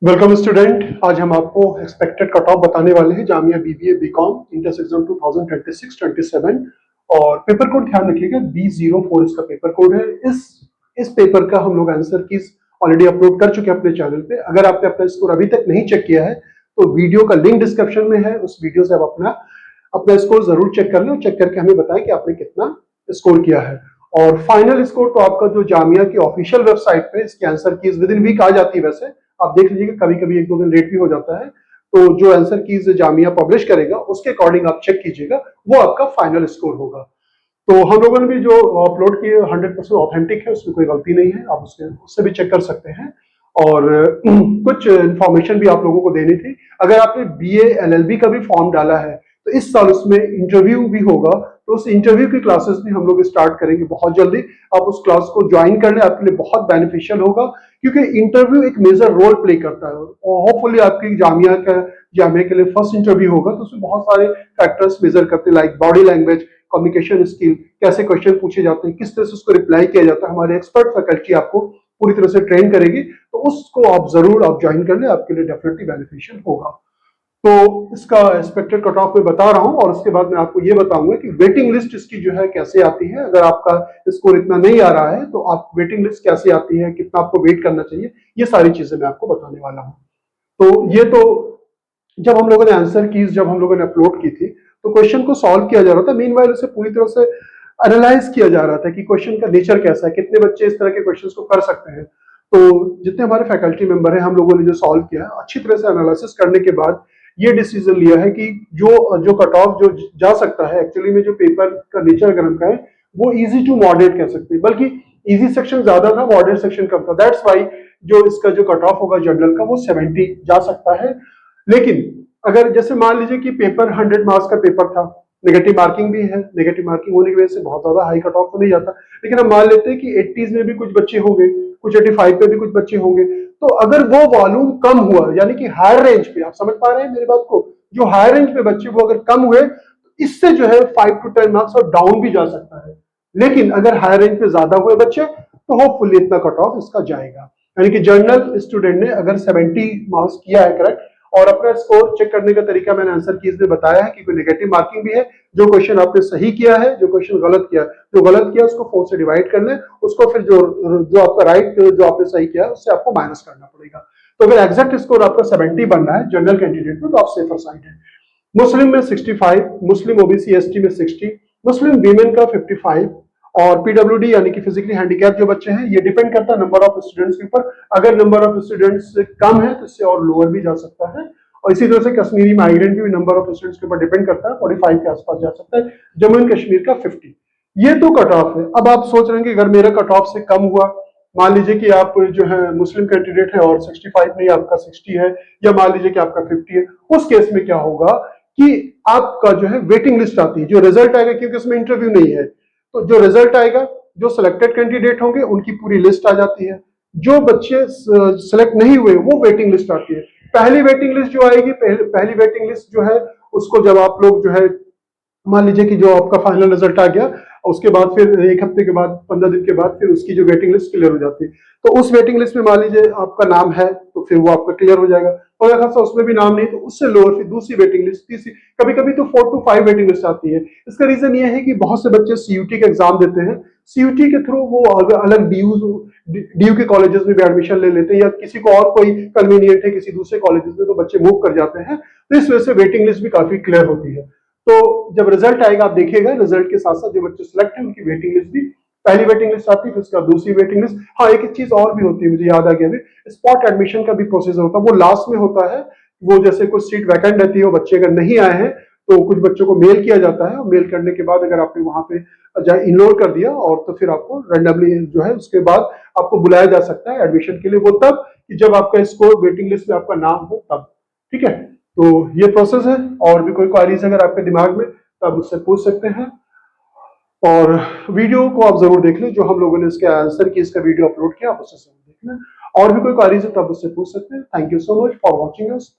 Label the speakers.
Speaker 1: Welcome student. आज हम आपको एक्सपेक्टेड कट ऑफ बताने वाले हैं Jamia BBA BCom inter section 2026-27 और पेपर कोड ध्यान रखिएगा B04 इसका पेपर कोड है। इस पेपर का हम लोग आंसर कीज ऑलरेडी अपलोड कर चुके हैं अपने चैनल पे। अगर आपने अपना स्कोर अभी तक नहीं चेक किया है तो वीडियो का लिंक डिस्क्रिप्शन में है, उस वीडियो से आप अपना स्कोर जरूर चेक कर लें और चेक करके हमें बताएं कि आपने कितना स्कोर किया है। और फाइनल स्कोर तो आपका जो जामिया की ऑफिशियल वेबसाइट पे इसकी answer keys within week आ जाती है। वैसे आप देख लीजिएगा, कभी कभी एक दो दिन लेट भी हो जाता है, तो जो आंसर कीज जामिया पब्लिश करेगा उसके अकॉर्डिंग आप चेक कीजिएगा, वो आपका फाइनल स्कोर होगा। तो हम लोगों ने भी जो अपलोड किए 100% ऑथेंटिक है, उसमें कोई गलती नहीं है, आप उससे भी चेक कर सकते हैं। और कुछ इंफॉर्मेशन भी आप लोगों को देनी थी। अगर आपने BA LLB का भी फॉर्म डाला है तो इस साल उसमें इंटरव्यू भी होगा, तो उस इंटरव्यू की क्लासेस भी हम लोग स्टार्ट करेंगे बहुत जल्दी। आप उस क्लास को ज्वाइन कर लें, आपके लिए बहुत बेनिफिशियल होगा, क्योंकि इंटरव्यू एक मेजर रोल प्ले करता है। और होपफुली आपकी जामिया के लिए फर्स्ट इंटरव्यू होगा, तो उसमें बहुत सारे फैक्टर्स मेजर करते हैं, like body language, communication skill, कैसे क्वेश्चन पूछे जाते हैं, किस तरह से उसको रिप्लाई किया जाता है। हमारे एक्सपर्ट फैकल्टी आपको पूरी तरह से ट्रेन करेगी, तो उसको आप जरूर ज्वाइन कर लें, आपके लिए डेफिनेटली बेनिफिशियल होगा। तो इसका एक्सपेक्टेड कट ऑफ में बता रहा हूं, और उसके बाद मैं आपको ये बताऊंगा कि वेटिंग लिस्ट इसकी जो है कैसे आती है। अगर आपका स्कोर इतना नहीं आ रहा है तो आप वेटिंग लिस्ट कैसे आती है, कितना आपको वेट करना चाहिए, ये सारी चीजें मैं आपको बताने वाला हूं। तो ये तो जब हम लोगों ने आंसर कीज जब हम लोगों ने अपलोड की थी तो क्वेश्चन को सॉल्व किया जा रहा था। मीनवाइल उसे पूरी तरह से एनालाइज किया जा रहा था कि क्वेश्चन का नेचर कैसा है, कितने बच्चे इस तरह के क्वेश्चन को कर सकते हैं। तो जितने हमारे फैकल्टी मेंबर हैं, हम लोगों ने जो सॉल्व किया है, अच्छी तरह से एनालिसिस करने के बाद ये डिसीजन लिया है कि जो कट ऑफ जो जा सकता है, एक्चुअली में जो पेपर का नेचर अगर हम कहें वो इजी टू मॉडरेट कह सकते हैं, बल्कि इजी सेक्शन ज्यादा था, मॉडरेट सेक्शन कम था। दैट्स वाई जो इसका जो कट ऑफ होगा जनरल का वो 70 जा सकता है। लेकिन अगर जैसे मान लीजिए कि पेपर 100 मार्क्स का पेपर था, नेगेटिव मार्किंग भी है, नेगेटिव मार्किंग होने की वजह से बहुत ज्यादा हाई कट ऑफ तो नहीं जाता, लेकिन हम मान लेते हैं कि 80s में भी कुछ बच्चे होंगे, कुछ 85 पे भी कुछ बच्चे होंगे। तो अगर वो वॉल्यूम कम हुआ, यानी कि हायर रेंज पे, आप समझ पा रहे हैं मेरी बात को, जो हायर रेंज पे बच्चे वो अगर कम हुए तो इससे जो है 5 to 10 मार्क्स और डाउन भी जा सकता है। लेकिन अगर हायर रेंज पे ज्यादा हुए बच्चे तो होपफुली इतना कट ऑफ इसका जाएगा। यानी कि जर्नल स्टूडेंट ने अगर 70 मार्क्स किया है करेक्ट, और अपना स्कोर चेक करने का तरीका मैंने आंसर कीज में बताया है कि कोई नेगेटिव मार्किंग भी है, जो क्वेश्चन आपने सही किया है, जो क्वेश्चन गलत किया, जो गलत किया उसको 4 से डिवाइड कर लें, उसको फिर जो आपका राइट जो आपने सही किया उससे आपको माइनस करना पड़ेगा। तो अगर एग्जैक्ट स्कोर आपका 70 बनना है जनरल कैंडिडेट में तो आप सेफर साइड है। मुस्लिम में 65, मुस्लिम OBC ST में 60, मुस्लिम वीमेन का 55, और PWD यानी कि फिजिकली हैंडीकैप जो बच्चे हैं, ये डिपेंड करता है नंबर ऑफ स्टूडेंट्स के ऊपर। अगर नंबर ऑफ स्टूडेंट्स कम है तो इससे और लोअर भी जा सकता है। और इसी तरह से कश्मीरी माइग्रेंट भी नंबर ऑफ स्टूडेंट्स के ऊपर डिपेंड करता है, 45 के आसपास जा सकता है। जम्मू एंड कश्मीर का 50। ये तो कट ऑफ है। अब आप सोच रहे हैं कि अगर मेरा कट ऑफ से कम हुआ, मान लीजिए कि आप जो है मुस्लिम कैंडिडेट है और 65 नहीं आपका 60 है, या मान लीजिए कि आपका 50 है, उस केस में क्या होगा कि आपका जो है वेटिंग लिस्ट आती है, जो रिजल्ट आएगा, क्योंकि उसमें इंटरव्यू नहीं है, तो जो रिजल्ट आएगा, जो सिलेक्टेड कैंडिडेट होंगे उनकी पूरी लिस्ट आ जाती है। जो बच्चे सिलेक्ट नहीं हुए वो वेटिंग लिस्ट आती है। पहली वेटिंग लिस्ट जो आएगी, पहली वेटिंग लिस्ट जो है उसको जब आप लोग जो है, मान लीजिए कि जो आपका फाइनल रिजल्ट आ गया, उसके बाद फिर एक हफ्ते के बाद, 15 दिन के बाद फिर उसकी जो वेटिंग लिस्ट क्लियर हो जाती है। तो उस वेटिंग लिस्ट में मान लीजिए आपका नाम है तो फिर वो आपका क्लियर हो जाएगा, और अगर उसमें भी नाम नहीं तो उससे लोअर फिर दूसरी वेटिंग लिस्ट, तीसरी, कभी कभी तो 4 to 5 वेटिंग लिस्ट आती है। इसका रीजन ये है कि बहुत से बच्चे CUT का एग्जाम देते हैं, CUT के थ्रू वो अलग DU के कॉलेजेस में भी एडमिशन ले लेते हैं, या किसी को और कोई कन्वीनियंट है किसी दूसरे कॉलेजेस में, तो बच्चे मूव कर जाते हैं। तो इस वजह से वेटिंग लिस्ट भी काफी क्लियर होती है। तो जब रिजल्ट आएगा आप देखिएगा, रिजल्ट के साथ साथ जो बच्चे सिलेक्ट हैं उनकी वेटिंग लिस्ट भी, पहली वेटिंग लिस्ट आती है, फिर उसका दूसरी वेटिंग लिस्ट। हाँ, एक चीज और भी होती है, मुझे याद आ गया, स्पॉट एडमिशन का भी प्रोसेस होता है, वो लास्ट में होता है। वो जैसे कुछ सीट वैकेंट रहती है, वो बच्चे अगर नहीं आए हैं तो कुछ बच्चों को मेल किया जाता है, और मेल करने के बाद अगर आपने वहां पे इनरोल कर दिया, और तो फिर आपको रैंडमली जो है उसके बाद आपको बुलाया जा सकता है एडमिशन के लिए, वो तब कि जब आपका स्कोर वेटिंग लिस्ट में आपका नाम हो तब। ठीक है, तो ये प्रोसेस है। और भी कोई क्वेरीज अगर आपके दिमाग में तो आप उससे पूछ सकते हैं, और वीडियो को आप जरूर देख लें, जो हम लोगों ने इसके आंसर की इसका वीडियो अपलोड किया, आप उससे जरूर देख लें। और भी कोई क्वेरीज है तो आप उससे पूछ सकते हैं। Thank you so much for watching us.